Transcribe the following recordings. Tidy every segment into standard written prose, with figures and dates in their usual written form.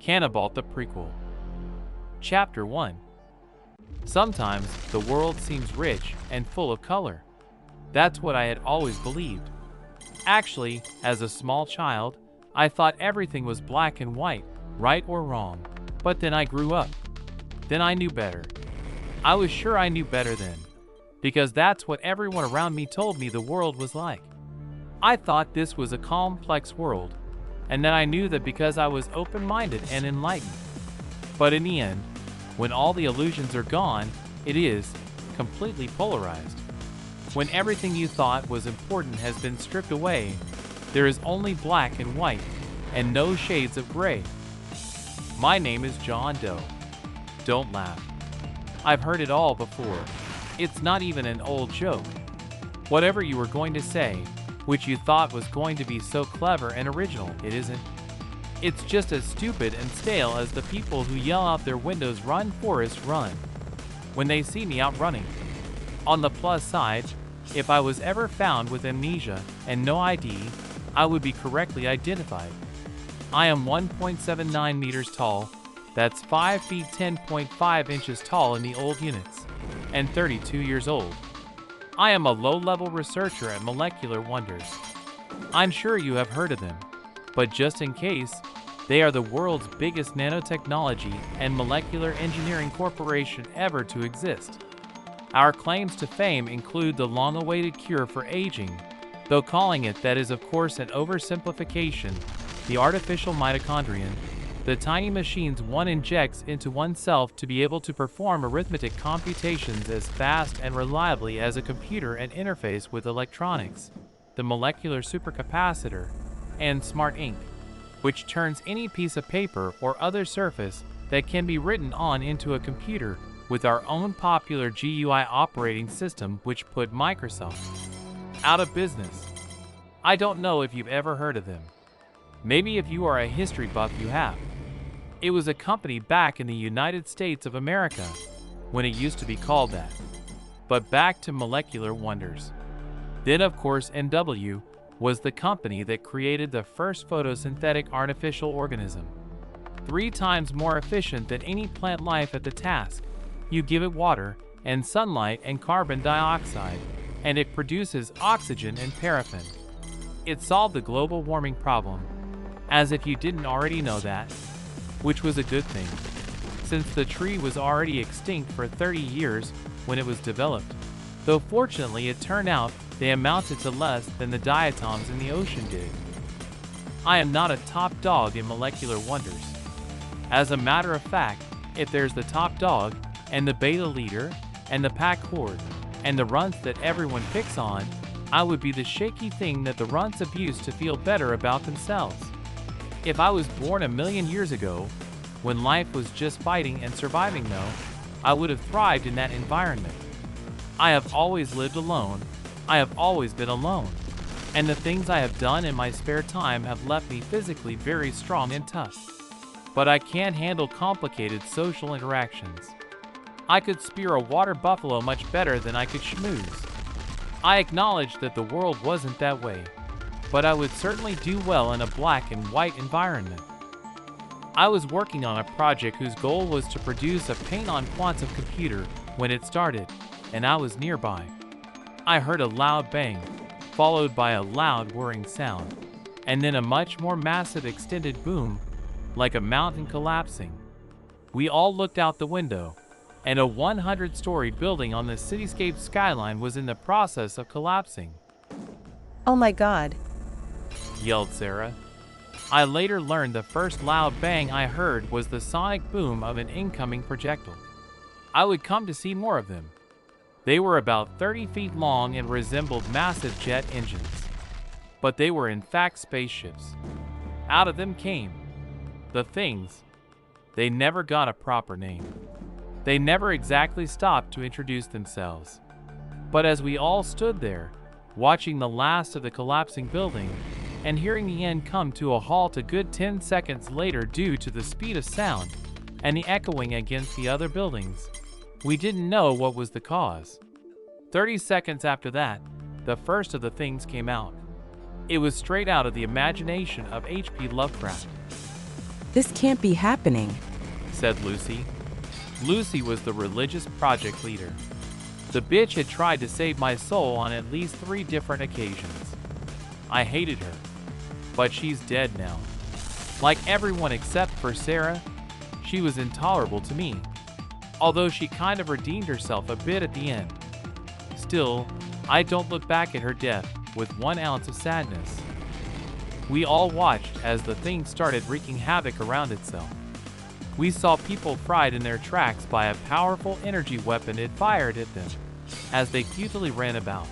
Cannibal the Prequel. Chapter 1. Sometimes the world seems rich and full of color. That's what I had always believed. Actually, as a small child, I thought everything was black and white, right or wrong. But then I grew up. Then I knew better. I was sure I knew better then, because that's what everyone around me told me the world was like. I thought this was a complex world, and that I knew that because I was open-minded and enlightened. But in the end, when all the illusions are gone, it is completely polarized. When everything you thought was important has been stripped away, there is only black and white, and no shades of gray. My name is John Doe. Don't laugh. I've heard it all before. It's not even an old joke. Whatever you were going to say, which you thought was going to be so clever and original, it isn't. It's just as stupid and stale as the people who yell out their windows, "Run, Forrest, run," when they see me out running. On the plus side, if I was ever found with amnesia and no ID, I would be correctly identified. I am 1.79 meters tall, that's 5 feet 10.5 inches tall in the old units, and 32 years old. I am a low-level researcher at Molecular Wonders. I'm sure you have heard of them, but just in case, they are the world's biggest nanotechnology and molecular engineering corporation ever to exist. Our claims to fame include the long-awaited cure for aging, though calling it that is of course an oversimplification, the artificial mitochondrion, the tiny machines one injects into oneself to be able to perform arithmetic computations as fast and reliably as a computer and interface with electronics, the molecular supercapacitor, and smart ink, which turns any piece of paper or other surface that can be written on into a computer, with our own popular GUI operating system, which put Microsoft out of business. I don't know if you've ever heard of them. Maybe if you are a history buff you have. It was a company back in the United States of America, when it used to be called that. But back to Molecular Wonders. Then of course NW was the company that created the first photosynthetic artificial organism. 3 times more efficient than any plant life at the task. You give it water and sunlight and carbon dioxide, and it produces oxygen and paraffin. It solved the global warming problem, as if you didn't already know that, which was a good thing, since the tree was already extinct for 30 years when it was developed, though fortunately it turned out they amounted to less than the diatoms in the ocean did. I am not a top dog in Molecular Wonders. As a matter of fact, if there's the top dog, and the beta leader, and the pack horde, and the runts that everyone picks on, I would be the shaky thing that the runts abuse to feel better about themselves. If I was born a million years ago, when life was just fighting and surviving though, I would have thrived in that environment. I have always lived alone. I have always been alone. And the things I have done in my spare time have left me physically very strong and tough. But I can't handle complicated social interactions. I could spear a water buffalo much better than I could schmooze. I acknowledged that the world wasn't that way, but I would certainly do well in a black and white environment. I was working on a project whose goal was to produce a paint-on quantum computer when it started, and I was nearby. I heard a loud bang, followed by a loud whirring sound, and then a much more massive extended boom, like a mountain collapsing. We all looked out the window, and a 100-story building on the cityscape skyline was in the process of collapsing. Oh my God, yelled Sarah. I later learned the first loud bang I heard was the sonic boom of an incoming projectile. I would come to see more of them. They were about 30 feet long and resembled massive jet engines. But they were in fact spaceships. Out of them came the things. They never got a proper name. They never exactly stopped to introduce themselves. But as we all stood there, watching the last of the collapsing building, and hearing the end come to a halt a good 10 seconds later due to the speed of sound and the echoing against the other buildings, we didn't know what was the cause. 30 seconds after that, the first of the things came out. It was straight out of the imagination of H.P. Lovecraft. This can't be happening. said Lucy. Lucy was the religious project leader. The bitch had tried to save my soul on at least 3 different occasions. I hated her, but she's dead now. Like everyone except for Sarah, she was intolerable to me, although she kind of redeemed herself a bit at the end. Still, I don't look back at her death with 1 ounce of sadness. We all watched as the thing started wreaking havoc around itself. We saw people fried in their tracks by a powerful energy weapon it fired at them as they futilely ran about.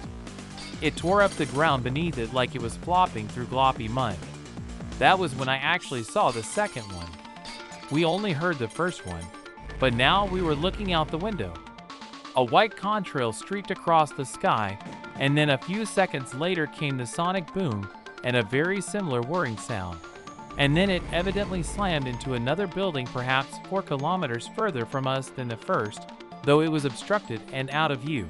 It tore up the ground beneath it like it was flopping through gloppy mud. That was when I actually saw the second one. We only heard the first one, but now we were looking out the window. A white contrail streaked across the sky, and then a few seconds later came the sonic boom and a very similar whirring sound. And then it evidently slammed into another building perhaps 4 kilometers further from us than the first, though it was obstructed and out of view.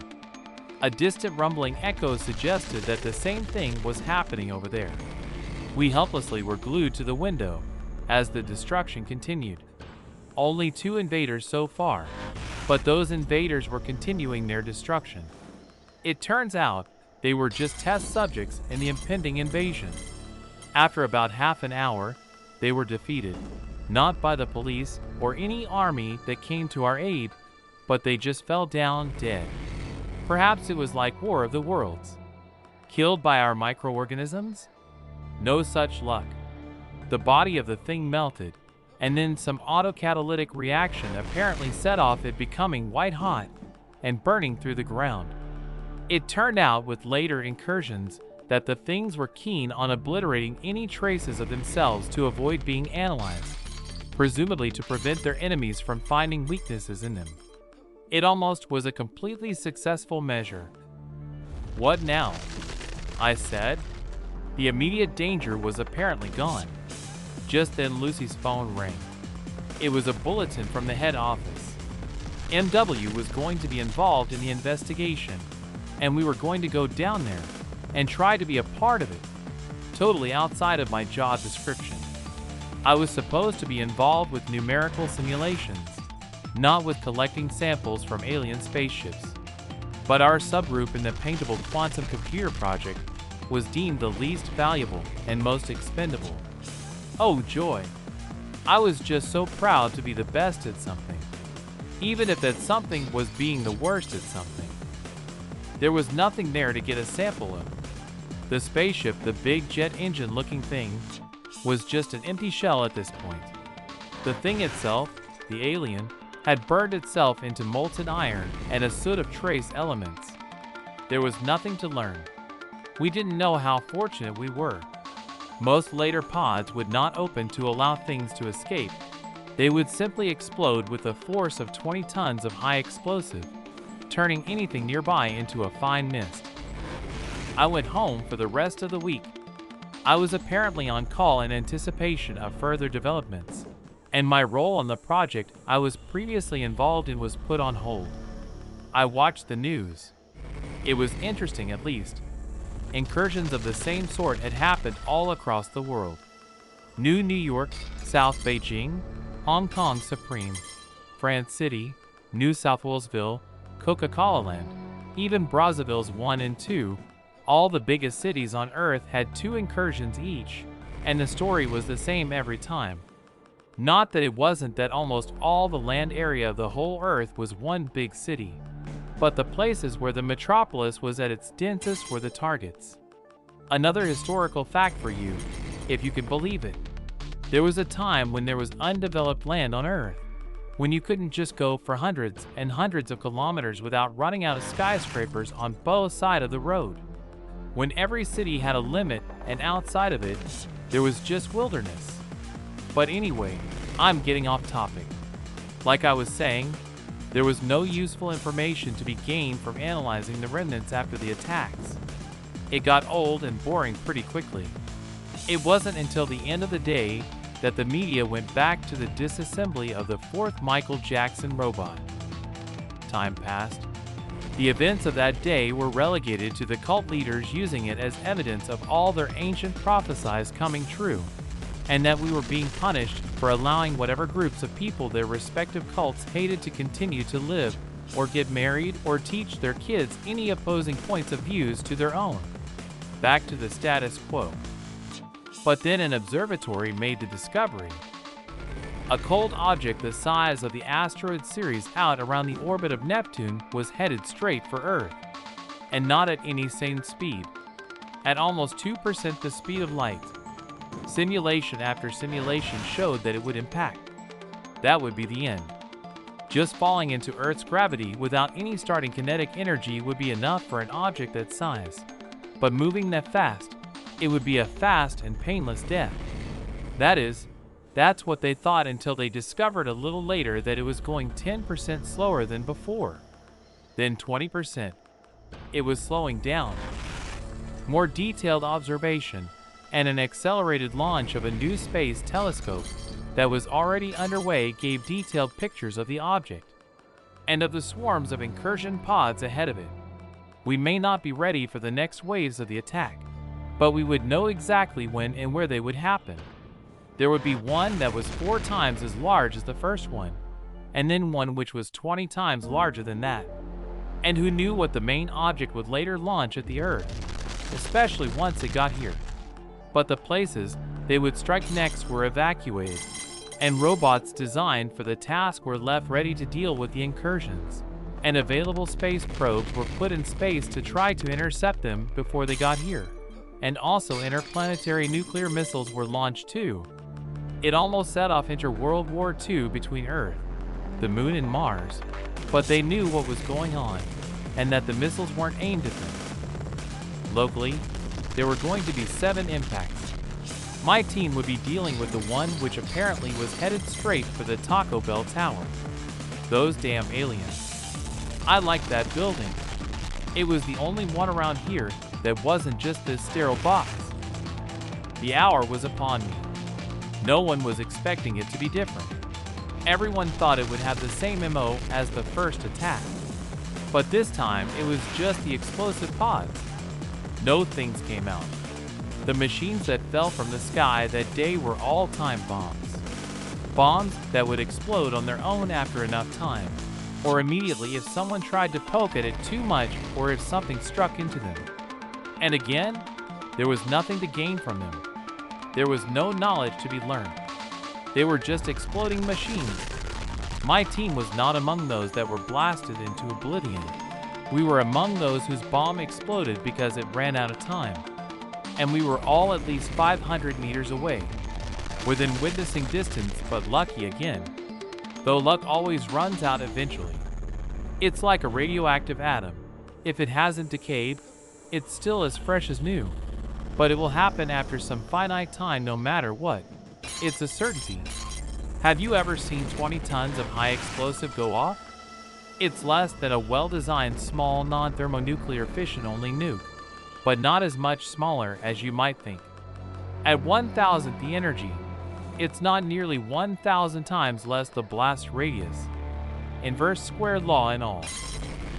A distant rumbling echo suggested that the same thing was happening over there. We helplessly were glued to the window as the destruction continued. Only 2 invaders so far, but those invaders were continuing their destruction. It turns out they were just test subjects in the impending invasion. After about half an hour, they were defeated, not by the police or any army that came to our aid, but they just fell down dead. Perhaps it was like War of the Worlds. Killed by our microorganisms? No such luck. The body of the thing melted, and then some autocatalytic reaction apparently set off it becoming white hot and burning through the ground. It turned out with later incursions that the things were keen on obliterating any traces of themselves to avoid being analyzed, presumably to prevent their enemies from finding weaknesses in them. It almost was a completely successful measure. What now? I said. The immediate danger was apparently gone. Just then Lucy's phone rang. It was a bulletin from the head office. MW was going to be involved in the investigation, and we were going to go down there and try to be a part of it, totally outside of my job description. I was supposed to be involved with numerical simulations, not with collecting samples from alien spaceships. But our subgroup in the Paintable Quantum Computer Project was deemed the least valuable and most expendable. Oh joy! I was just so proud to be the best at something, even if that something was being the worst at something. There was nothing there to get a sample of. The spaceship, the big jet engine looking thing, was just an empty shell at this point. The thing itself, the alien, had burned itself into molten iron and a soot of trace elements. There was nothing to learn. We didn't know how fortunate we were. Most later pods would not open to allow things to escape. They would simply explode with a force of 20 tons of high explosive, turning anything nearby into a fine mist. I went home for the rest of the week. I was apparently on call in anticipation of further developments, and my role on the project I was previously involved in was put on hold. I watched the news. It was interesting at least. Incursions of the same sort had happened all across the world. New York, South Beijing, Hong Kong Supreme, France City, New South Walesville, Coca-Cola Land, even Brazzaville's 1 and 2, all the biggest cities on Earth had 2 incursions each, and the story was the same every time. Not that it wasn't that almost all the land area of the whole Earth was one big city, but the places where the metropolis was at its densest were the targets. Another historical fact for you, if you can believe it. There was a time when there was undeveloped land on Earth, when you couldn't just go for hundreds and hundreds of kilometers without running out of skyscrapers on both sides of the road. When every city had a limit and outside of it, there was just wilderness. But anyway, I'm getting off topic. Like I was saying, there was no useful information to be gained from analyzing the remnants after the attacks. It got old and boring pretty quickly. It wasn't until the end of the day that the media went back to the disassembly of the 4th Michael Jackson robot. Time passed. The events of that day were relegated to the cult leaders using it as evidence of all their ancient prophecies coming true. and that we were being punished for allowing whatever groups of people their respective cults hated to continue to live, or get married, or teach their kids any opposing points of views to their own. Back to the status quo. But then an observatory made the discovery. A cold object the size of the asteroid Ceres out around the orbit of Neptune was headed straight for Earth, and not at any sane speed. At almost 2% the speed of light. Simulation after simulation showed that it would impact. That would be the end. Just falling into Earth's gravity without any starting kinetic energy would be enough for an object that size. But moving that fast, it would be a fast and painless death. That's what they thought until they discovered a little later that it was going 10% slower than before. Then 20%. It was slowing down. More detailed observation and an accelerated launch of a new space telescope that was already underway gave detailed pictures of the object and of the swarms of incursion pods ahead of it. We may not be ready for the next waves of the attack, but we would know exactly when and where they would happen. There would be one that was 4 times as large as the first one, and then one which was 20 times larger than that. And who knew what the main object would later launch at the Earth, especially once it got here. But the places they would strike next were evacuated, and robots designed for the task were left ready to deal with the incursions. And available space probes were put in space to try to intercept them before they got here. And also interplanetary nuclear missiles were launched too. It almost set off World War II between Earth, the Moon and Mars, but they knew what was going on, and that the missiles weren't aimed at them. Locally, there were going to be 7 impacts. My team would be dealing with the one which apparently was headed straight for the Taco Bell Tower. Those damn aliens. I liked that building. It was the only one around here that wasn't just this sterile box. The hour was upon me. No one was expecting it to be different. Everyone thought it would have the same MO as the first attack. But this time, it was just the explosive pods. No things came out. The machines that fell from the sky that day were all time bombs. Bombs that would explode on their own after enough time, or immediately if someone tried to poke at it too much or if something struck into them. And again, there was nothing to gain from them. There was no knowledge to be learned. They were just exploding machines. My team was not among those that were blasted into oblivion. We were among those whose bomb exploded because it ran out of time. And we were all at least 500 meters away, within witnessing distance, but lucky again. Though luck always runs out eventually. It's like a radioactive atom. If it hasn't decayed, it's still as fresh as new. But it will happen after some finite time no matter what. It's a certainty. Have you ever seen 20 tons of high explosive go off? It's less than a well-designed small non-thermonuclear fission-only nuke, but not as much smaller as you might think. At 1,000th the energy, it's not nearly 1,000 times less the blast radius. Inverse square law and all.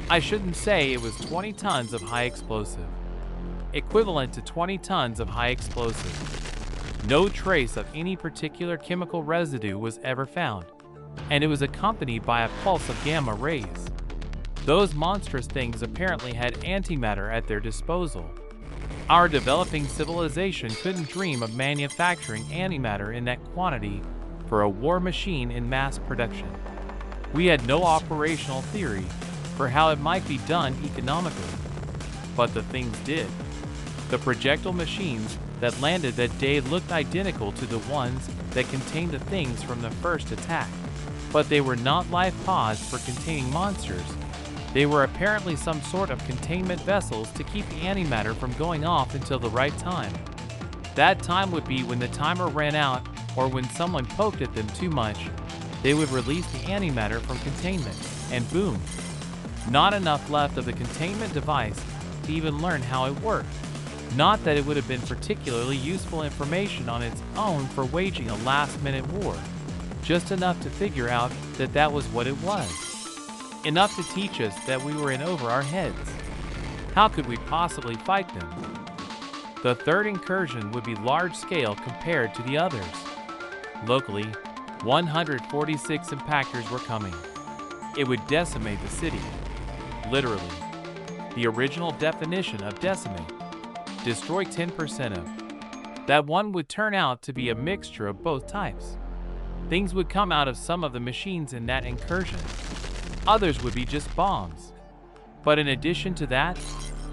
I shouldn't say it was 20 tons of high explosive. Equivalent to 20 tons of high explosive. No trace of any particular chemical residue was ever found, and it was accompanied by a pulse of gamma rays. Those monstrous things apparently had antimatter at their disposal. Our developing civilization couldn't dream of manufacturing antimatter in that quantity for a war machine in mass production. We had no operational theory for how it might be done economically, but the things did. The projectile machines that landed that day looked identical to the ones that contained the things from the first attack, but they were not life pods for containing monsters. They were apparently some sort of containment vessels to keep the antimatter from going off until the right time. That time would be when the timer ran out or when someone poked at them too much. They would release the antimatter from containment, and boom! Not enough left of the containment device to even learn how it worked. Not that it would have been particularly useful information on its own for waging a last-minute war. Just enough to figure out that that was what it was. Enough to teach us that we were in over our heads. How could we possibly fight them? The third incursion would be large-scale compared to the others. Locally, 146 impactors were coming. It would decimate the city. Literally. The original definition of decimate. Destroy 10% of. That one would turn out to be a mixture of both types. Things would come out of some of the machines in that incursion. Others would be just bombs. But in addition to that,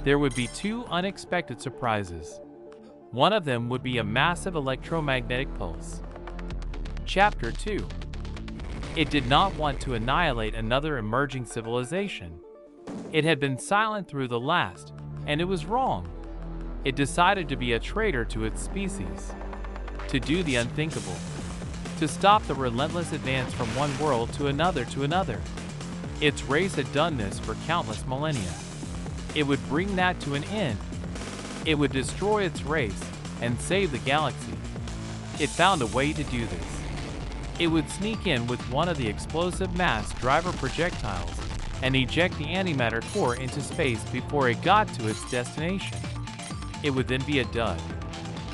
there would be two unexpected surprises. One of them would be a massive electromagnetic pulse. Chapter 2. It did not want to annihilate another emerging civilization. It had been silent through the last, and it was wrong. It decided to be a traitor to its species, to do the unthinkable, to stop the relentless advance from one world to another. Its race had done this for countless millennia. It would bring that to an end. It would destroy its race and save the galaxy. It found a way to do this. It would sneak in with one of the explosive mass driver projectiles and eject the antimatter core into space before it got to its destination. It would then be a dud.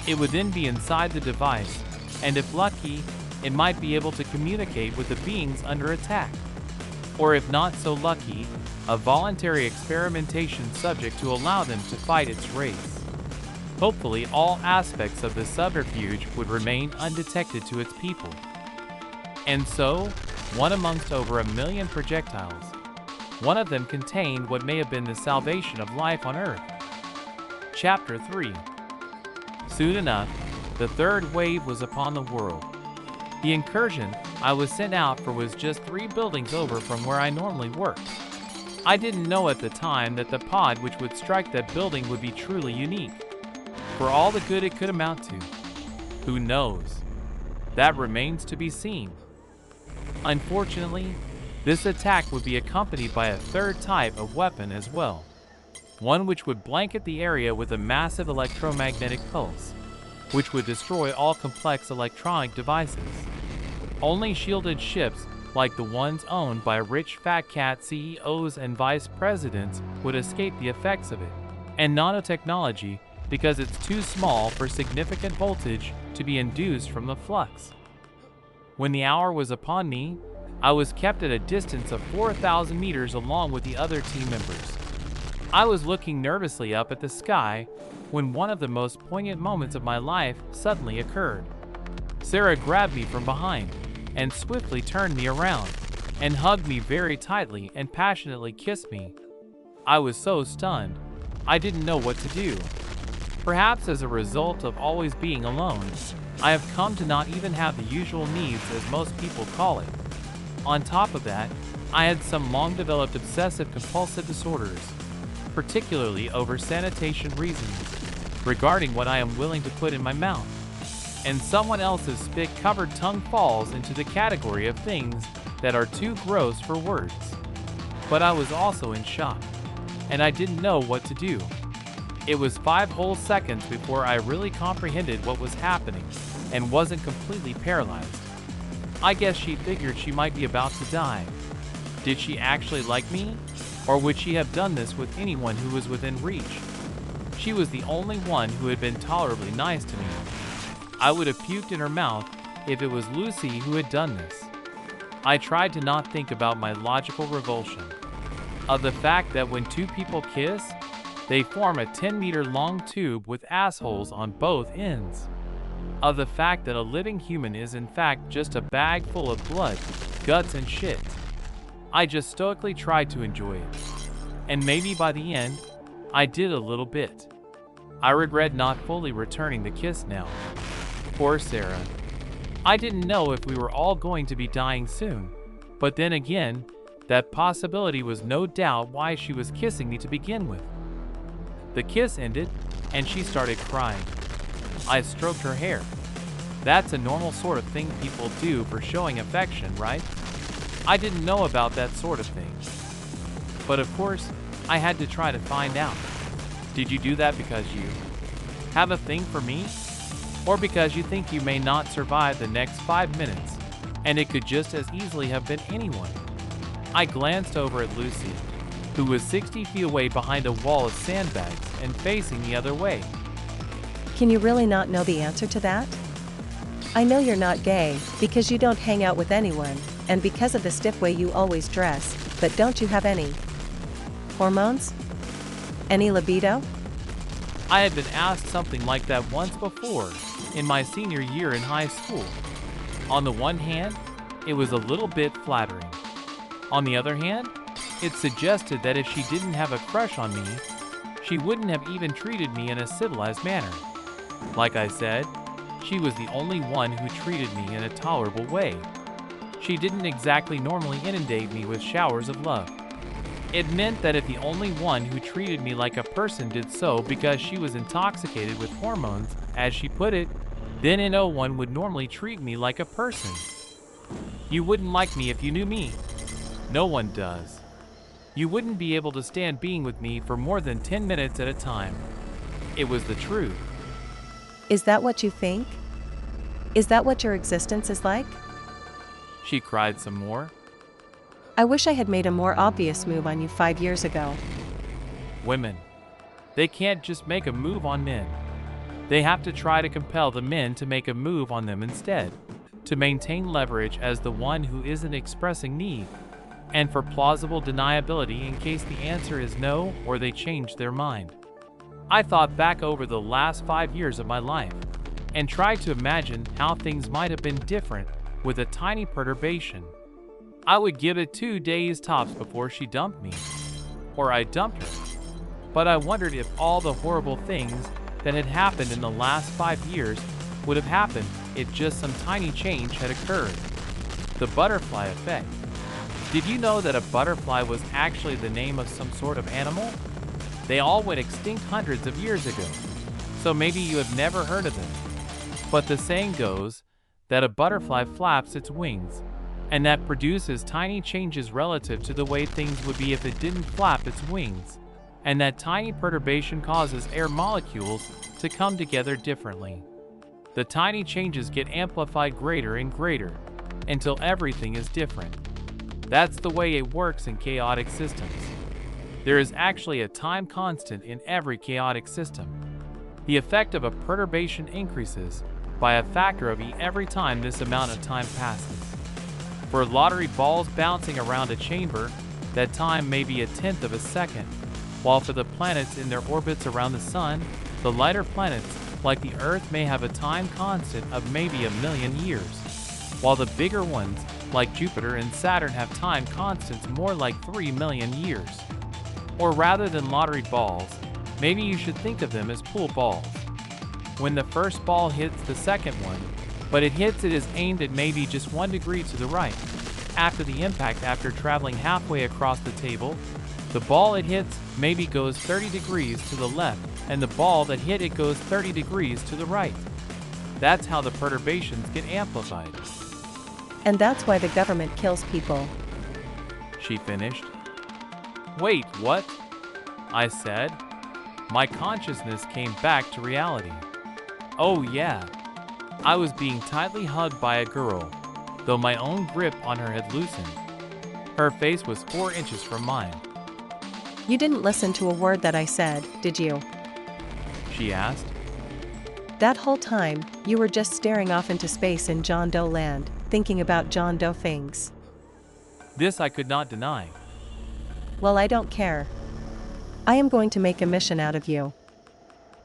It would then be inside the device, and if lucky, it might be able to communicate with the beings under attack. Or if not so lucky, a voluntary experimentation subject to allow them to fight its race. Hopefully, all aspects of the subterfuge would remain undetected to its people. And so, one amongst over 1 million projectiles, one of them contained what may have been the salvation of life on Earth. Chapter 3. Soon enough, the third wave was upon the world. The incursion I was sent out for was just 3 buildings over from where I normally worked. I didn't know at the time that the pod which would strike that building would be truly unique, for all the good it could amount to. Who knows? That remains to be seen. Unfortunately, this attack would be accompanied by a third type of weapon as well, one which would blanket the area with a massive electromagnetic pulse, which would destroy all complex electronic devices. Only shielded ships like the ones owned by rich fat cat CEOs and vice presidents would escape the effects of it, and nanotechnology because it's too small for significant voltage to be induced from the flux. When the hour was upon me, I was kept at a distance of 4,000 meters along with the other team members. I was looking nervously up at the sky when one of the most poignant moments of my life suddenly occurred. Sarah grabbed me from behind and swiftly turned me around and hugged me very tightly and passionately kissed me. I was so stunned, I didn't know what to do. Perhaps as a result of always being alone, I have come to not even have the usual needs as most people call it. On top of that, I had some long-developed obsessive-compulsive disorders, particularly over sanitation reasons, regarding what I am willing to put in my mouth. And someone else's spit-covered tongue falls into the category of things that are too gross for words. But I was also in shock, and I didn't know what to do. It was 5 whole seconds before I really comprehended what was happening and wasn't completely paralyzed. I guess she figured she might be about to die. Did she actually like me? Or would she have done this with anyone who was within reach? She was the only one who had been tolerably nice to me. I would have puked in her mouth if it was Lucy who had done this. I tried to not think about my logical revulsion of the fact that when two people kiss, they form a 10-meter long tube with assholes on both ends. Of the fact that a living human is in fact just a bag full of blood, guts, and shit. I just stoically tried to enjoy it. And maybe by the end, I did a little bit. I regret not fully returning the kiss now. Poor Sarah. I didn't know if we were all going to be dying soon, but then again, that possibility was no doubt why she was kissing me to begin with. The kiss ended, and she started crying. I stroked her hair. That's a normal sort of thing people do for showing affection, right? I didn't know about that sort of thing. But of course, I had to try to find out. Did you do that because you have a thing for me? Or because you think you may not survive the next 5 minutes, and it could just as easily have been anyone? I glanced over at Lucy, who was 60 feet away behind a wall of sandbags and facing the other way. Can you really not know the answer to that? I know you're not gay, because you don't hang out with anyone, and because of the stiff way you always dress, but don't you have any hormones? Any libido? I had been asked something like that once before, in my senior year in high school. On the one hand, it was a little bit flattering. On the other hand, it suggested that if she didn't have a crush on me, she wouldn't have even treated me in a civilized manner. Like I said, she was the only one who treated me in a tolerable way. She didn't exactly normally inundate me with showers of love. It meant that if the only one who treated me like a person did so because she was intoxicated with hormones, as she put it, then no one would normally treat me like a person. You wouldn't like me if you knew me. No one does. You wouldn't be able to stand being with me for more than 10 minutes at a time. It was the truth. Is that what you think? Is that what your existence is like? She cried some more. I wish I had made a more obvious move on you 5 years ago. Women. They can't just make a move on men. They have to try to compel the men to make a move on them instead, to maintain leverage as the one who isn't expressing need, and for plausible deniability in case the answer is no or they change their mind. I thought back over the last 5 years of my life and tried to imagine how things might have been different with a tiny perturbation. I would give it 2 days tops before she dumped me, or I dumped her. But I wondered if all the horrible things that had happened in the last 5 years would have happened if just some tiny change had occurred. The butterfly effect. Did you know that a butterfly was actually the name of some sort of animal? They all went extinct hundreds of years ago, so maybe you have never heard of them. But the saying goes that a butterfly flaps its wings, and that produces tiny changes relative to the way things would be if it didn't flap its wings, and that tiny perturbation causes air molecules to come together differently. The tiny changes get amplified greater and greater, until everything is different. That's the way it works in chaotic systems. There is actually a time constant in every chaotic system. The effect of a perturbation increases by a factor of E every time this amount of time passes. For lottery balls bouncing around a chamber, that time may be 1/10 of a second, while for the planets in their orbits around the sun, the lighter planets, like the Earth, may have a time constant of maybe 1,000,000 years, while the bigger ones, like Jupiter and Saturn, have time constants more like 3,000,000 years. Or rather than lottery balls, maybe you should think of them as pool balls. When the first ball hits the second one, but it is aimed at maybe just 1 degree to the right. After the impact, after traveling halfway across the table, the ball it hits maybe goes 30 degrees to the left, and the ball that hit it goes 30 degrees to the right. That's how the perturbations get amplified. And that's why the government kills people. She finished. Wait, what? I said. My consciousness came back to reality. Oh yeah. I was being tightly hugged by a girl, though my own grip on her had loosened. Her face was 4 inches from mine. You didn't listen to a word that I said, did you? She asked. That whole time, you were just staring off into space in John Doe land, thinking about John Doe things. This I could not deny. Well, I don't care. I am going to make a mission out of you.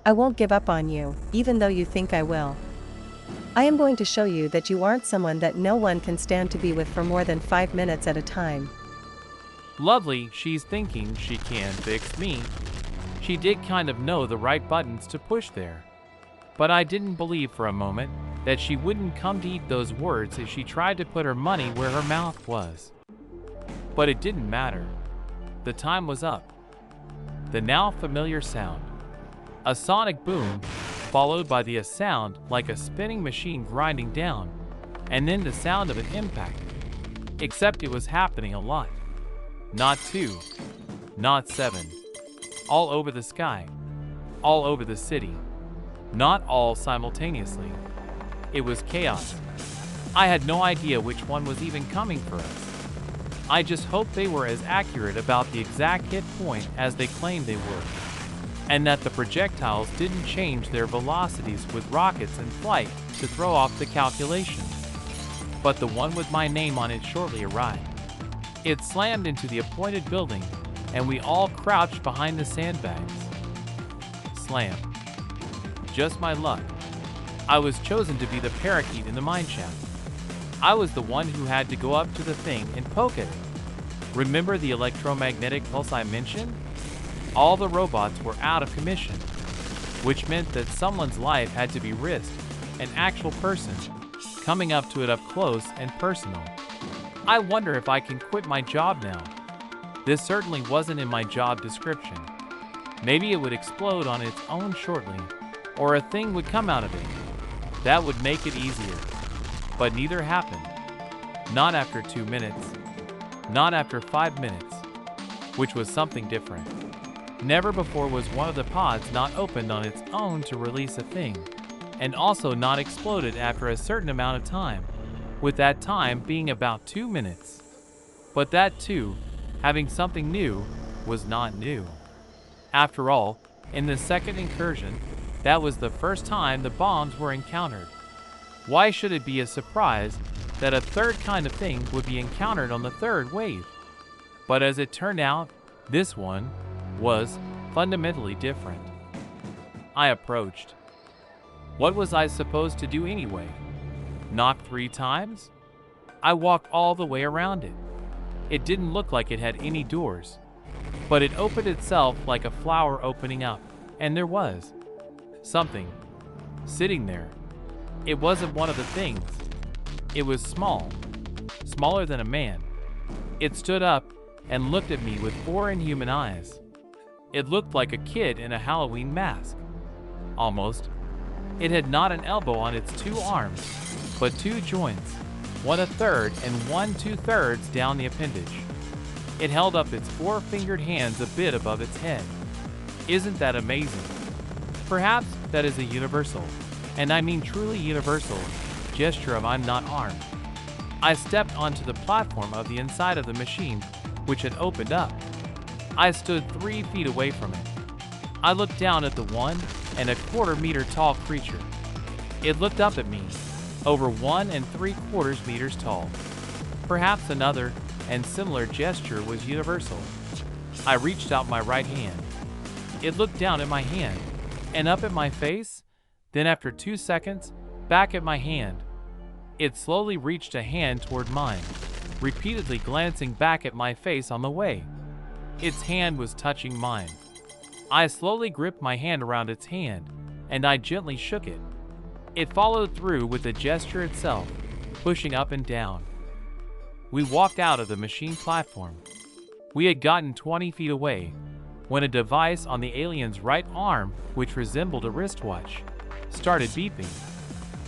I won't give up on you, even though you think I will. I am going to show you that you aren't someone that no one can stand to be with for more than 5 minutes at a time. Lovely, she's thinking she can fix me. She did kind of know the right buttons to push there. But I didn't believe for a moment that she wouldn't come to eat those words if she tried to put her money where her mouth was. But it didn't matter. The time was up. The now familiar sound. A sonic boom, followed by the sound like a spinning machine grinding down, and then the sound of an impact. Except it was happening a lot. Not 2, not 7. All over the sky. All over the city. Not all simultaneously. It was chaos. I had no idea which one was even coming for us. I just hoped they were as accurate about the exact hit point as they claimed they were. and that the projectiles didn't change their velocities with rockets in flight to throw off the calculations. But the one with my name on it shortly arrived. It slammed into the appointed building, and we all crouched behind the sandbags. Slam. Just my luck. I was chosen to be the parakeet in the mineshaft. I was the one who had to go up to the thing and poke at it. Remember the electromagnetic pulse I mentioned? All the robots were out of commission, which meant that someone's life had to be risked, an actual person, coming up to it up close and personal. I wonder if I can quit my job now. This certainly wasn't in my job description. Maybe it would explode on its own shortly, or a thing would come out of it. That would make it easier. But neither happened. Not after 2 minutes. Not after 5 minutes. Which was something different. Never before was one of the pods not opened on its own to release a thing, and also not exploded after a certain amount of time, with that time being about 2 minutes. But that too, having something new, was not new. After all, in the second incursion, that was the first time the bombs were encountered. Why should it be a surprise that a third kind of thing would be encountered on the third wave? But as it turned out, this one was fundamentally different. I approached. What was I supposed to do anyway? Knock 3 times? I walked all the way around it. It didn't look like it had any doors, but it opened itself like a flower opening up, and there was something sitting there. It wasn't one of the things. It was small, smaller than a man. It stood up and looked at me with 4 inhuman eyes. It looked like a kid in a Halloween mask. Almost. It had not an elbow on its 2 arms, but 2 joints, one a third and one 2/3 down the appendage. It held up its 4-fingered hands a bit above its head. Isn't that amazing? Perhaps that is a universal, and I mean truly universal, gesture of I'm not armed. I stepped onto the platform of the inside of the machine, which had opened up. I stood 3 feet away from it. I looked down at the 1¼ meter tall creature. It looked up at me, over 1¾ meters tall. Perhaps another and similar gesture was universal. I reached out my right hand. It looked down at my hand, and up at my face, then after 2 seconds, back at my hand. It slowly reached a hand toward mine, repeatedly glancing back at my face on the way. Its hand was touching mine. I slowly gripped my hand around its hand, and I gently shook it. It followed through with the gesture itself, pushing up and down. We walked out of the machine platform. We had gotten 20 feet away, when a device on the alien's right arm, which resembled a wristwatch, started beeping.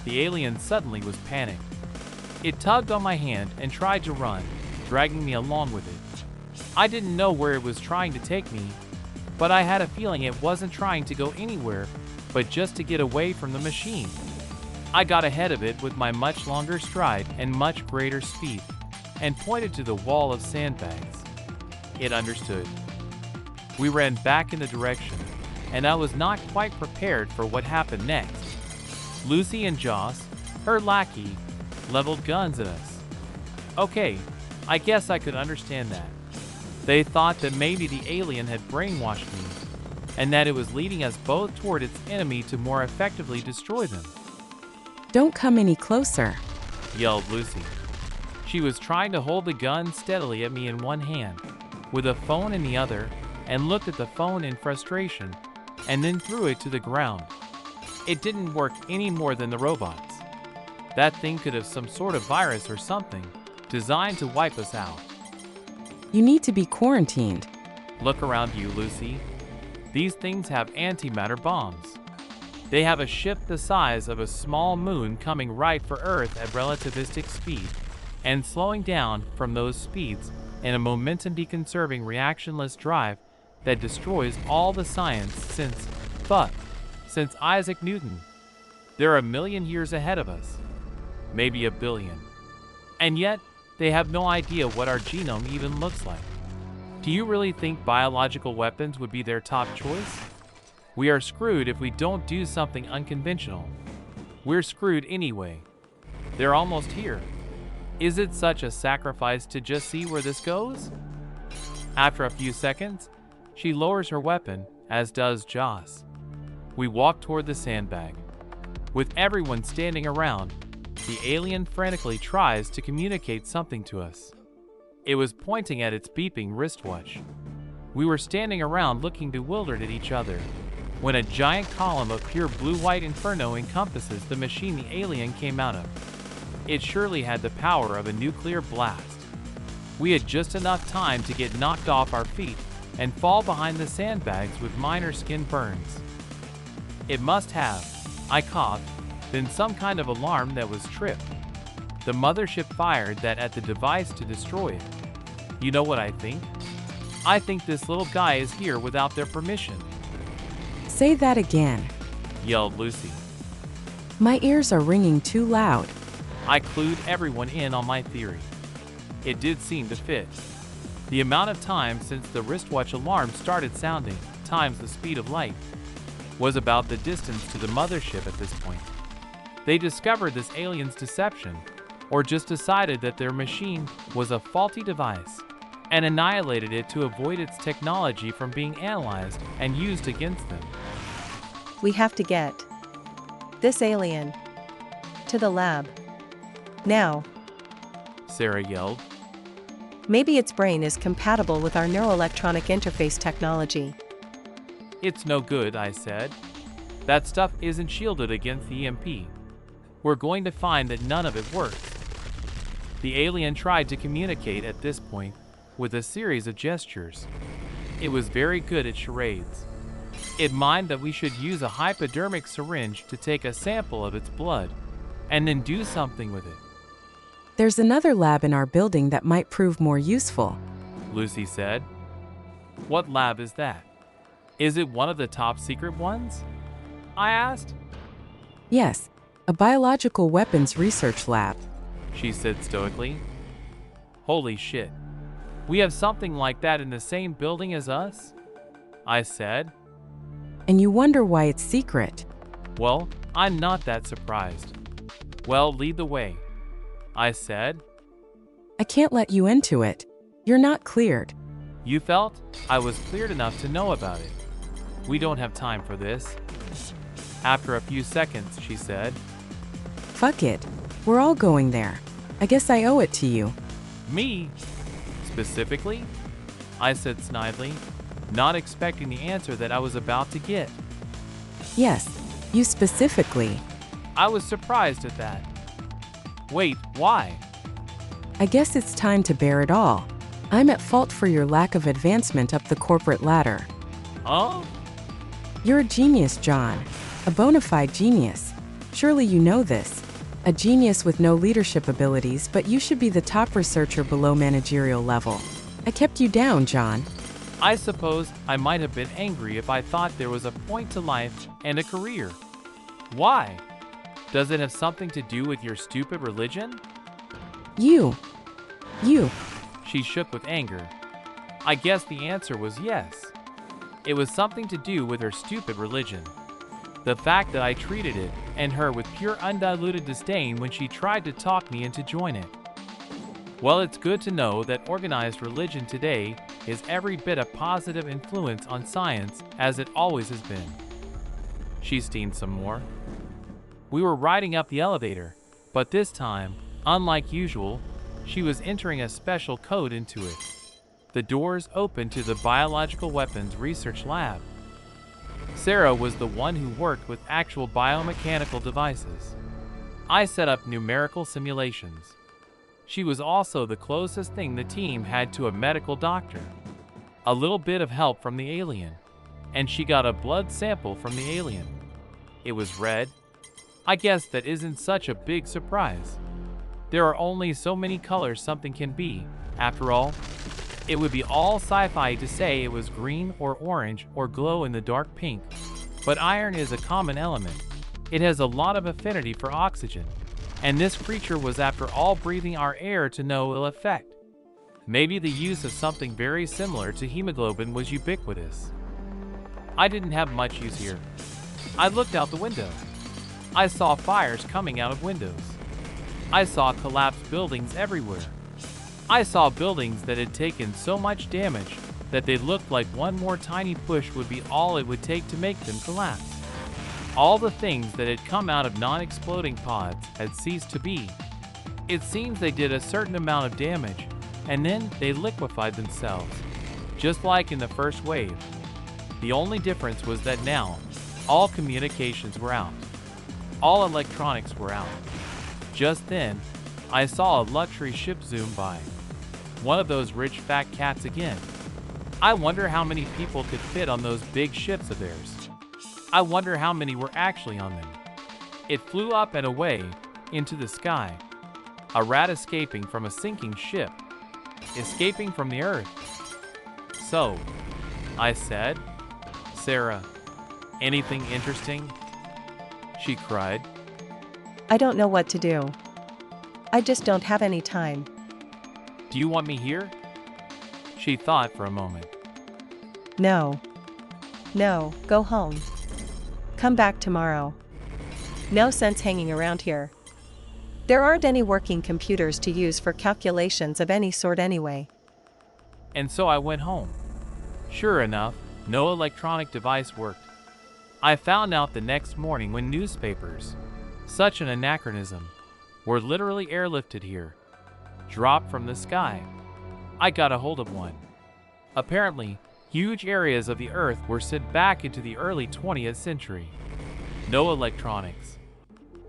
The alien suddenly was panicked. It tugged on my hand and tried to run, dragging me along with it. I didn't know where it was trying to take me, but I had a feeling it wasn't trying to go anywhere, but just to get away from the machine. I got ahead of it with my much longer stride and much greater speed, and pointed to the wall of sandbags. It understood. We ran back in the direction, and I was not quite prepared for what happened next. Lucy and Joss, her lackey, leveled guns at us. Okay, I guess I could understand that. They thought that maybe the alien had brainwashed me, and that it was leading us both toward its enemy to more effectively destroy them. Don't come any closer, Yelled Lucy. She was trying to hold the gun steadily at me in one hand, with a phone in the other, and looked at the phone in frustration, and then threw it to the ground. It didn't work any more than the robots. That thing could have some sort of virus or something, designed to wipe us out. You need to be quarantined. Look around you, Lucy. These things have antimatter bombs. They have a ship the size of a small moon coming right for Earth at relativistic speed, and slowing down from those speeds in a momentum-deconserving reactionless drive that destroys all the science since Isaac Newton. They're a million years ahead of us, maybe a billion. And yet, they have no idea what our genome even looks like. Do you really think biological weapons would be their top choice? We are screwed if we don't do something unconventional. We're screwed anyway. They're almost here. Is it such a sacrifice to just see where this goes? After a few seconds, she lowers her weapon, as does Joss. We walk toward the sandbag. With everyone standing around, the alien frantically tries to communicate something to us. It was pointing at its beeping wristwatch. We were standing around looking bewildered at each other, when a giant column of pure blue-white inferno encompasses the machine the alien came out of. It surely had the power of a nuclear blast. We had just enough time to get knocked off our feet and fall behind the sandbags with minor skin burns. It must have, I coughed, been some kind of alarm that was tripped. The mothership fired that at the device to destroy it. You know what I think? I think this little guy is here without their permission, Say that again. yelled Lucy. My ears are ringing too loud. I clued everyone in on my theory. It did seem to fit. The amount of time since the wristwatch alarm started sounding, times the speed of light, was about the distance to the mothership at this point. They discovered this alien's deception, or just decided that their machine was a faulty device, and annihilated it to avoid its technology from being analyzed and used against them. We have to get this alien to the lab. Now. Sarah yelled. Maybe its brain is compatible with our neuroelectronic interface technology. It's no good, I said. That stuff isn't shielded against the EMP. We're going to find that none of it works. The alien tried to communicate at this point with a series of gestures. It was very good at charades. It mined that we should use a hypodermic syringe to take a sample of its blood, and then do something with it. There's another lab in our building that might prove more useful. Lucy said. What lab is that? Is it one of the top secret ones? I asked. Yes, a biological weapons research lab. She said stoically. Holy shit. We have something like that in the same building as us? I said. And you wonder why it's secret. Well, I'm not that surprised. Well, lead the way, I said. I can't let you into it. You're not cleared. You felt I was cleared enough to know about it. We don't have time for this. After a few seconds, she said. Fuck it. We're all going there. I guess I owe it to you. Me? Specifically? I said snidely, not expecting the answer that I was about to get. Yes, you specifically. I was surprised at that. Wait, why? I guess it's time to bear it all. I'm at fault for your lack of advancement up the corporate ladder. Huh? You're a genius, John. A bona fide genius. Surely you know this. A genius with no leadership abilities, but you should be the top researcher below managerial level. I kept you down, John. I suppose I might have been angry if I thought there was a point to life and a career. Why? Does it have something to do with your stupid religion? You. She shook with anger. I guess the answer was yes. It was something to do with her stupid religion. The fact that I treated it and her with pure undiluted disdain when she tried to talk me into join it. Well, it's good to know that organized religion today is every bit a positive influence on science as it always has been. She steamed some more. We were riding up the elevator, but this time, unlike usual, she was entering a special code into it. The doors opened to the biological weapons research lab. Sarah was the one who worked with actual biomechanical devices. I set up numerical simulations. She was also the closest thing the team had to a medical doctor. A little bit of help from the alien, and she got a blood sample from the alien. It was red. I guess that isn't such a big surprise. There are only so many colors something can be, after all. It would be all sci-fi to say it was green or orange or glow in the dark pink. But iron is a common element. It has a lot of affinity for oxygen. And this creature was after all breathing our air to no ill effect. Maybe the use of something very similar to hemoglobin was ubiquitous. I didn't have much use here. I looked out the window. I saw fires coming out of windows. I saw collapsed buildings everywhere. I saw buildings that had taken so much damage that they looked like one more tiny push would be all it would take to make them collapse. All the things that had come out of non-exploding pods had ceased to be. It seems they did a certain amount of damage, and then they liquefied themselves, just like in the first wave. The only difference was that now, all communications were out. All electronics were out. Just then, I saw a luxury ship zoom by. One of those rich fat cats again. I wonder how many people could fit on those big ships of theirs. I wonder how many were actually on them. It flew up and away into the sky. A rat escaping from a sinking ship. Escaping from the Earth. So, I said, "Sarah, anything interesting?" She cried. I don't know what to do. I just don't have any time. "Do you want me here?" She thought for a moment. No. No, go home. Come back tomorrow. No sense hanging around here. There aren't any working computers to use for calculations of any sort anyway. And so I went home. Sure enough, no electronic device worked. I found out the next morning when newspapers, such an anachronism, were literally airlifted here, dropped from the sky. I got a hold of one. Apparently, huge areas of the Earth were sent back into the early 20th century. No electronics.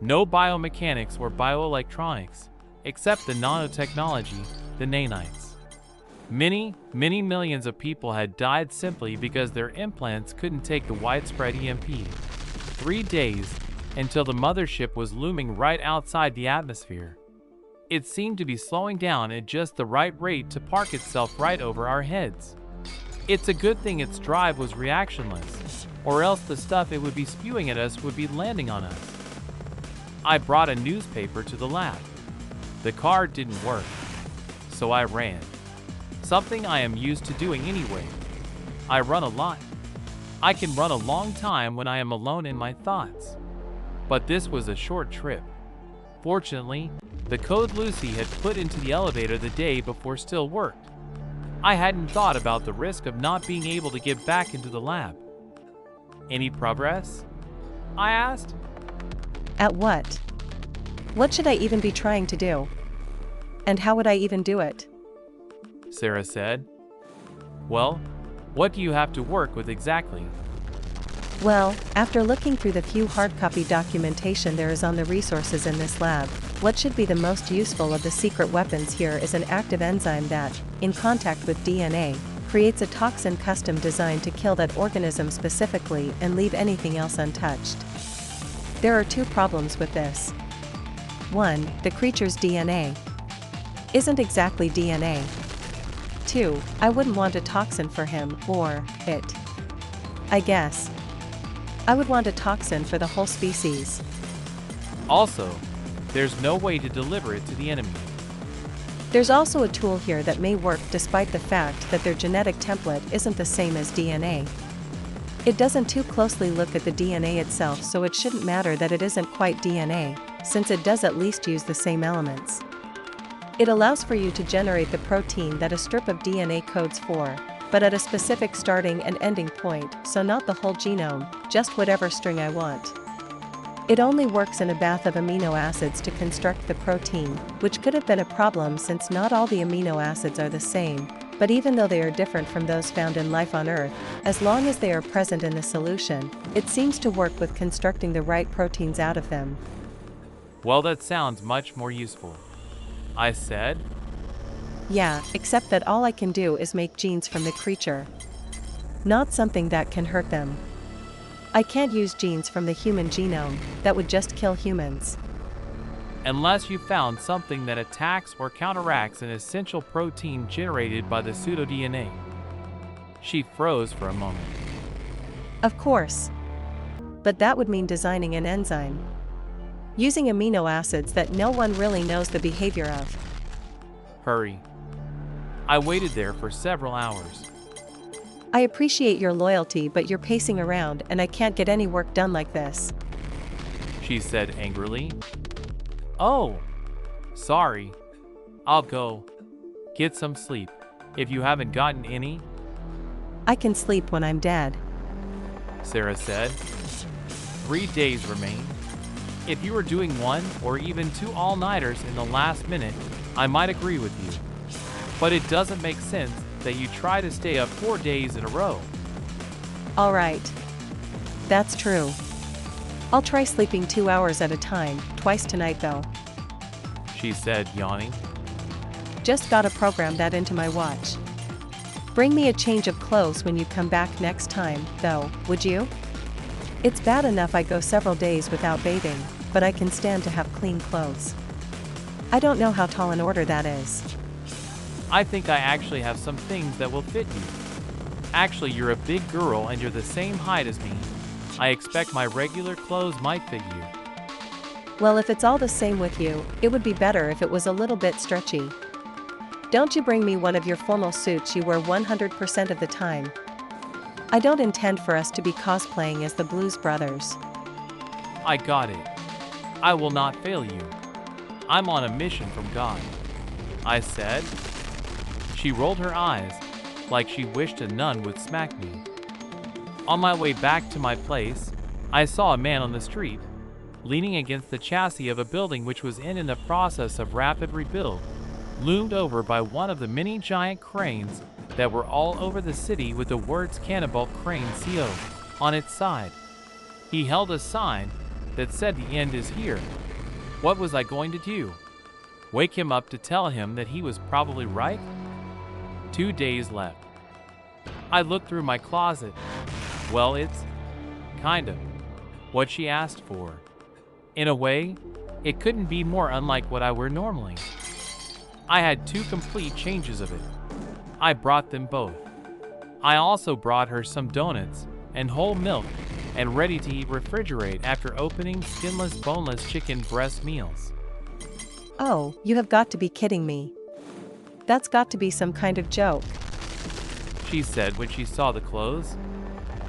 No biomechanics or bioelectronics, except the nanotechnology, the nanites. Many millions of people had died simply because their implants couldn't take the widespread EMP. 3 days until the mothership was looming right outside the atmosphere. It seemed to be slowing down at just the right rate to park itself right over our heads. It's a good thing its drive was reactionless, or else the stuff it would be spewing at us would be landing on us. I brought a newspaper to the lab. The card didn't work, so I ran. Something I am used to doing anyway. I run a lot. I can run a long time when I am alone in my thoughts. But this was a short trip. Fortunately, the code Lucy had put into the elevator the day before still worked. I hadn't thought about the risk of not being able to get back into the lab. "Any progress?" I asked. At what? What should I even be trying to do? And how would I even do it? Sarah said. "Well, what do you have to work with exactly?" Well, after looking through the few hard copy documentation there is on the resources in this lab, what should be the most useful of the secret weapons here is an active enzyme that, in contact with DNA, creates a toxin custom designed to kill that organism specifically and leave anything else untouched. There are 2 problems with this. 1, the creature's DNA isn't exactly DNA. 2, I wouldn't want a toxin for him, or it. I guess. I would want a toxin for the whole species. Also, there's no way to deliver it to the enemy. There's also a tool here that may work despite the fact that their genetic template isn't the same as DNA. It doesn't too closely look at the DNA itself, so it shouldn't matter that it isn't quite DNA, since it does at least use the same elements. It allows for you to generate the protein that a strip of DNA codes for, but at a specific starting and ending point, so not the whole genome, just whatever string I want. It only works in a bath of amino acids to construct the protein, which could have been a problem since not all the amino acids are the same, but even though they are different from those found in life on Earth, as long as they are present in the solution, it seems to work with constructing the right proteins out of them. "Well, that sounds much more useful," I said. Yeah, except that all I can do is make genes from the creature. Not something that can hurt them. I can't use genes from the human genome, that would just kill humans. "Unless you found something that attacks or counteracts an essential protein generated by the pseudo-DNA." She froze for a moment. Of course. But that would mean designing an enzyme. Using amino acids that no one really knows the behavior of. Hurry. I waited there for several hours. I appreciate your loyalty, but you're pacing around and I can't get any work done like this. she said angrily. Oh, sorry. I'll go. Get some sleep. If you haven't gotten any, I can sleep when I'm dead. Sarah said. 3 days remain. If you were doing 1 or even 2 all-nighters in the last minute, I might agree with you. But it doesn't make sense that you try to stay up 4 days in a row. All right. That's true. I'll try sleeping 2 hours at a time, twice tonight though. She said, yawning. Just gotta program that into my watch. Bring me a change of clothes when you come back next time, though, would you? It's bad enough I go several days without bathing, but I can stand to have clean clothes. I don't know how tall an order that is. I think I actually have some things that will fit you. Actually, you're a big girl and you're the same height as me. I expect my regular clothes might fit you. Well, if it's all the same with you, it would be better if it was a little bit stretchy. Don't you bring me one of your formal suits you wear 100% of the time. I don't intend for us to be cosplaying as the Blues Brothers. I got it. I will not fail you. I'm on a mission from God, I said. She rolled her eyes, like she wished a nun would smack me. On my way back to my place, I saw a man on the street, leaning against the chassis of a building which was in the process of rapid rebuild, loomed over by one of the many giant cranes that were all over the city with the words Cannibal Crane CO on its side. He held a sign that said the end is here. What was I going to do? Wake him up to tell him that he was probably right? 2 days left. I looked through my closet. Well, it's kind of what she asked for. In a way, it couldn't be more unlike what I wear normally. I had 2 complete changes of it. I brought them both. I also brought her some donuts and whole milk and ready-to-eat refrigerate after opening skinless, boneless chicken breast meals. Oh, you have got to be kidding me. That's got to be some kind of joke. She said when she saw the clothes.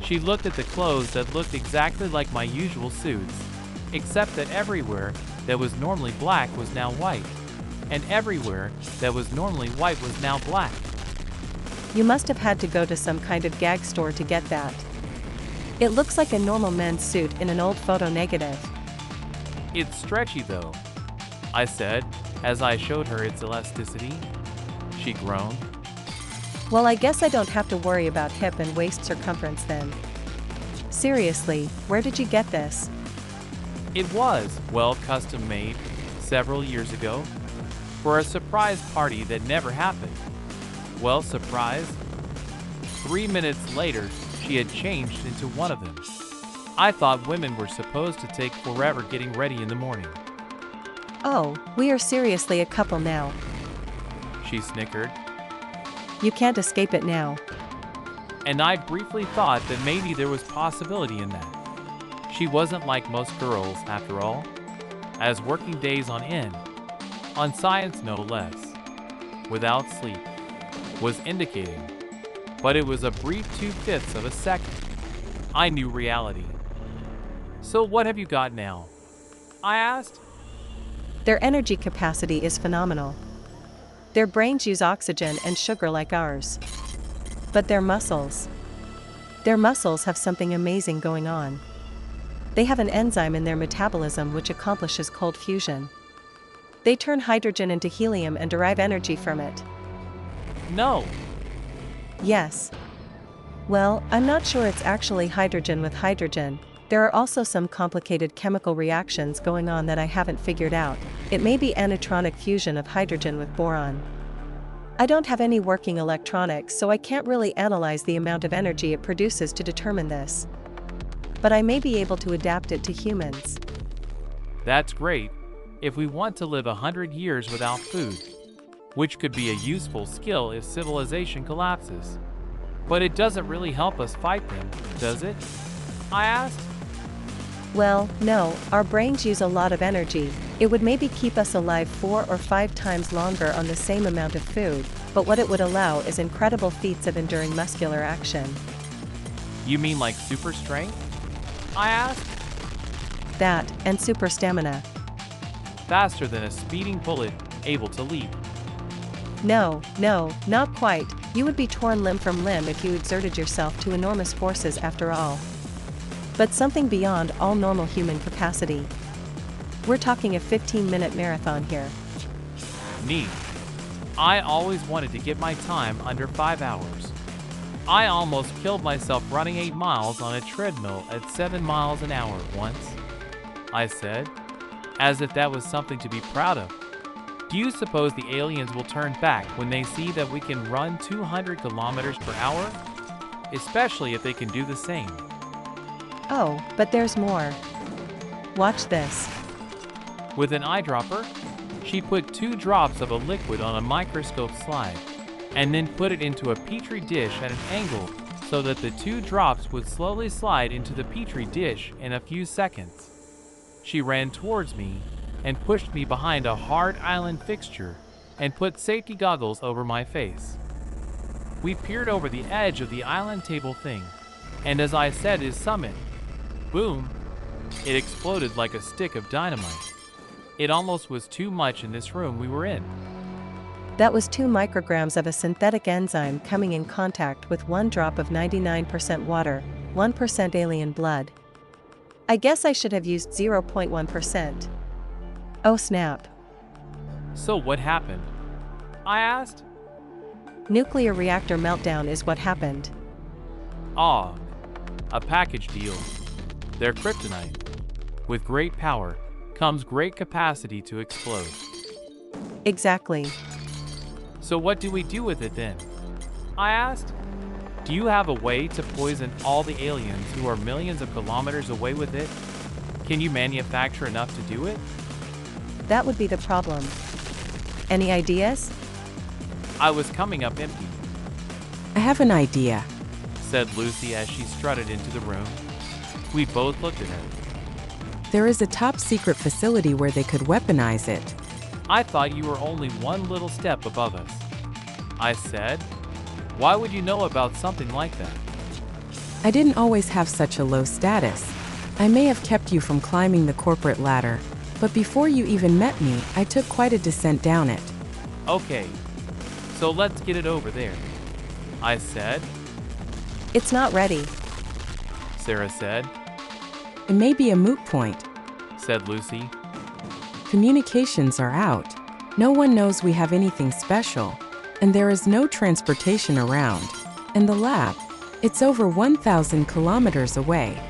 She looked at the clothes that looked exactly like my usual suits, except that everywhere that was normally black was now white, and everywhere that was normally white was now black. You must have had to go to some kind of gag store to get that. It looks like a normal men's suit in an old photo negative. It's stretchy though, I said, as I showed her its elasticity. She groaned. Well, I guess I don't have to worry about hip and waist circumference then. Seriously, where did you get this? It was, well, custom made several years ago for a surprise party that never happened. Well, surprise. 3 minutes later, she had changed into one of them. I thought women were supposed to take forever getting ready in the morning. Oh, we are seriously a couple now. She snickered. You can't escape it now. And I briefly thought that maybe there was possibility in that. She wasn't like most girls, after all, as working days on end, on science no less, without sleep, was indicating. But it was a brief 2/5 of a second. I knew reality. So what have you got now? I asked. Their energy capacity is phenomenal. Their brains use oxygen and sugar like ours. But their muscles have something amazing going on. They have an enzyme in their metabolism which accomplishes cold fusion. They turn hydrogen into helium and derive energy from it. No. Yes. Well, I'm not sure it's actually hydrogen with hydrogen. There are also some complicated chemical reactions going on that I haven't figured out. It may be anitronic fusion of hydrogen with boron. I don't have any working electronics, so I can't really analyze the amount of energy it produces to determine this. But I may be able to adapt it to humans. That's great, if we want to live 100 years without food, which could be a useful skill if civilization collapses. But it doesn't really help us fight them, does it? I asked. Well, no, our brains use a lot of energy. It would maybe keep us alive 4 or 5 times longer on the same amount of food, but what it would allow is incredible feats of enduring muscular action. You mean like super strength? I asked. That, and super stamina. Faster than a speeding bullet, able to leap. No, not quite. You would be torn limb from limb if you exerted yourself to enormous forces after all. But something beyond all normal human capacity. We're talking a 15-minute marathon here. Neat. I always wanted to get my time under 5 hours. I almost killed myself running 8 miles on a treadmill at 7 miles an hour once, I said, as if that was something to be proud of. Do you suppose the aliens will turn back when they see that we can run 200 kilometers per hour? Especially if they can do the same. Oh, but there's more. Watch this. With an eyedropper, she put 2 drops of a liquid on a microscope slide, and then put it into a petri dish at an angle so that the 2 drops would slowly slide into the petri dish in a few seconds. She ran towards me and pushed me behind a hard island fixture and put safety goggles over my face. We peered over the edge of the island table thing, and as I said his summit, boom, it exploded like a stick of dynamite. It almost was too much in this room we were in. That was 2 micrograms of a synthetic enzyme coming in contact with 1 drop of 99% water, 1% alien blood. I guess I should have used 0.1%. Oh snap. So what happened? I asked. Nuclear reactor meltdown is what happened. Ah, a package deal. They're kryptonite. With great power comes great capacity to explode. Exactly. So what do we do with it then? I asked. Do you have a way to poison all the aliens who are millions of kilometers away with it? Can you manufacture enough to do it? That would be the problem. Any ideas? I was coming up empty, I have an idea. said Lucy as she strutted into the room. We both looked at her. There is a top secret facility where they could weaponize it. I thought you were only one little step above us. I said, why would you know about something like that? I didn't always have such a low status. I may have kept you from climbing the corporate ladder, but before you even met me, I took quite a descent down it. Okay, so let's get it over there, I said. It's not ready. Sarah said, It may be a moot point. said Lucy. Communications are out. No one knows we have anything special, and there is no transportation around. And the lab, it's over 1,000 kilometers away.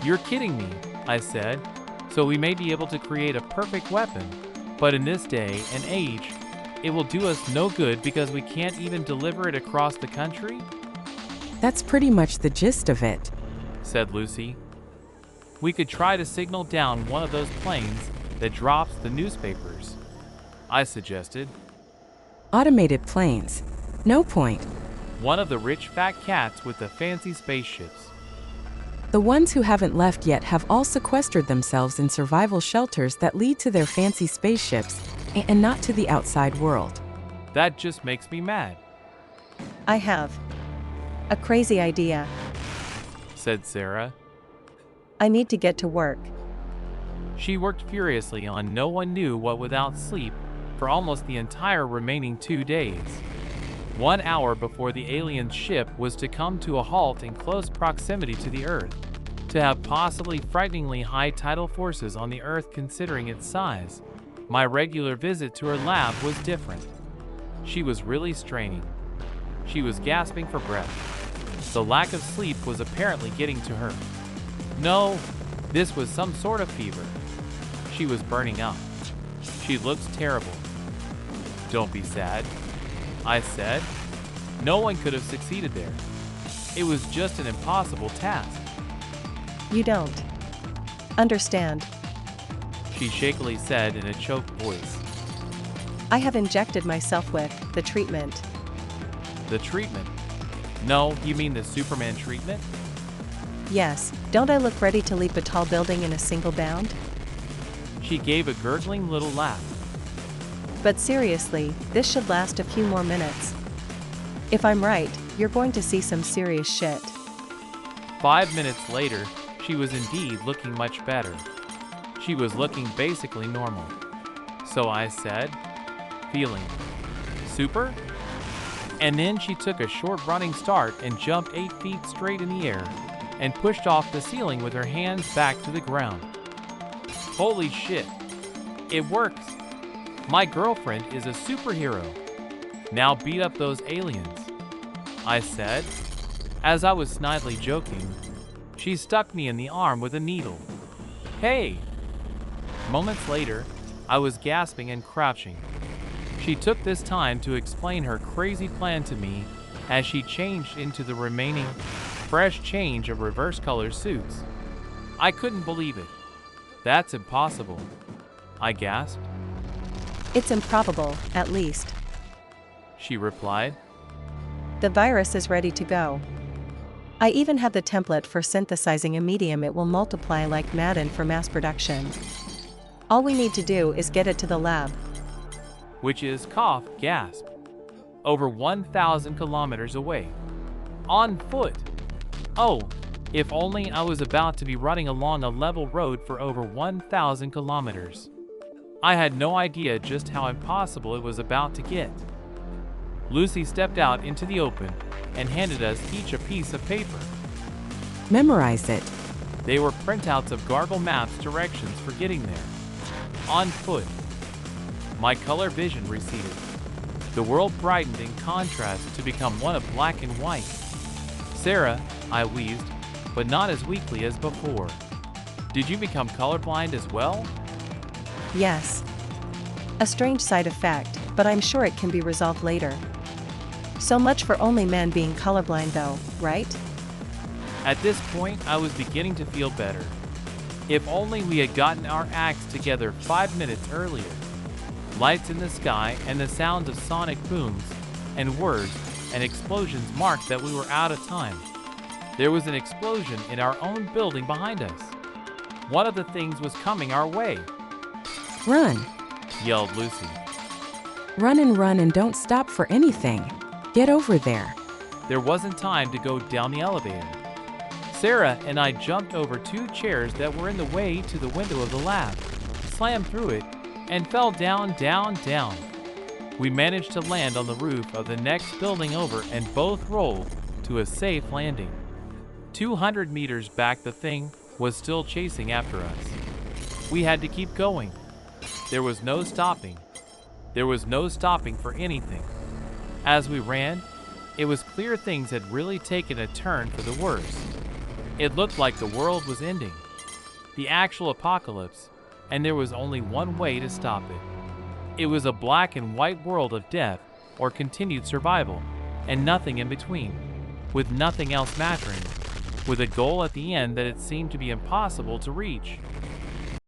You're kidding me, I said. So we may be able to create a perfect weapon, but in this day and age, it will do us no good because we can't even deliver it across the country? That's pretty much the gist of it. Said Lucy. We could try to signal down one of those planes that drops the newspapers, I suggested. Automated planes. No point. One of the rich fat cats with the fancy spaceships. The ones who haven't left yet have all sequestered themselves in survival shelters that lead to their fancy spaceships and not to the outside world. That just makes me mad, I have a crazy idea. said Sarah. I need to get to work. She worked furiously on no one knew what without sleep for almost the entire remaining 2 days. 1 hour before the alien ship was to come to a halt in close proximity to the Earth, to have possibly frighteningly high tidal forces on the Earth considering its size, my regular visit to her lab was different. She was really straining. She was gasping for breath. The lack of sleep was apparently getting to her. No, this was some sort of fever. She was burning up. She looked terrible. Don't be sad, I said. No one could have succeeded there. It was just an impossible task. You don't understand. She shakily said in a choked voice. I have injected myself with the treatment. The treatment? No, you mean the Superman treatment? Yes, don't I look ready to leap a tall building in a single bound? She gave a gurgling little laugh. But seriously, this should last a few more minutes. If I'm right, you're going to see some serious shit. 5 minutes later, she was indeed looking much better. She was looking basically normal. So I said, feeling super? And then she took a short running start and jumped 8 feet straight in the air and pushed off the ceiling with her hands back to the ground. Holy shit. It works. My girlfriend is a superhero. Now beat up those aliens, I said. As I was snidely joking, she stuck me in the arm with a needle. Hey! Moments later, I was gasping and crouching. She took this time to explain her crazy plan to me as she changed into the remaining fresh change of reverse color suits. I couldn't believe it. That's impossible, I gasped. It's improbable, at least. She replied. The virus is ready to go. I even have the template for synthesizing a medium it will multiply like Madden for mass production. All we need to do is get it to the lab. Which is, cough, gasp, over 1,000 kilometers away. On foot. Oh, if only I was about to be running along a level road for over 1,000 kilometers. I had no idea just how impossible it was about to get. Lucy stepped out into the open and handed us each a piece of paper. Memorize it. They were printouts of Gargle Maps directions for getting there. On foot. My color vision receded. The world brightened in contrast to become one of black and white. Sarah, I wheezed, but not as weakly as before. Did you become colorblind as well? Yes. A strange side effect, but I'm sure it can be resolved later. So much for only men being colorblind though, right? At this point, I was beginning to feel better. If only we had gotten our acts together 5 minutes earlier. Lights in the sky and the sounds of sonic booms and words and explosions marked that we were out of time. There was an explosion in our own building behind us. One of the things was coming our way. Run. Yelled Lucy. Run and don't stop for anything. Get over there. There wasn't time to go down the elevator. Sarah and I jumped over 2 chairs that were in the way to the window of the lab, slammed through it, and fell down. We managed to land on the roof of the next building over and both rolled to a safe landing. 200 meters back, the thing was still chasing after us. We had to keep going. There was no stopping. There was no stopping for anything. As we ran, it was clear things had really taken a turn for the worse. It looked like the world was ending, the actual apocalypse, and there was only one way to stop it. It was a black and white world of death or continued survival, and nothing in between, with nothing else mattering, with a goal at the end that it seemed to be impossible to reach.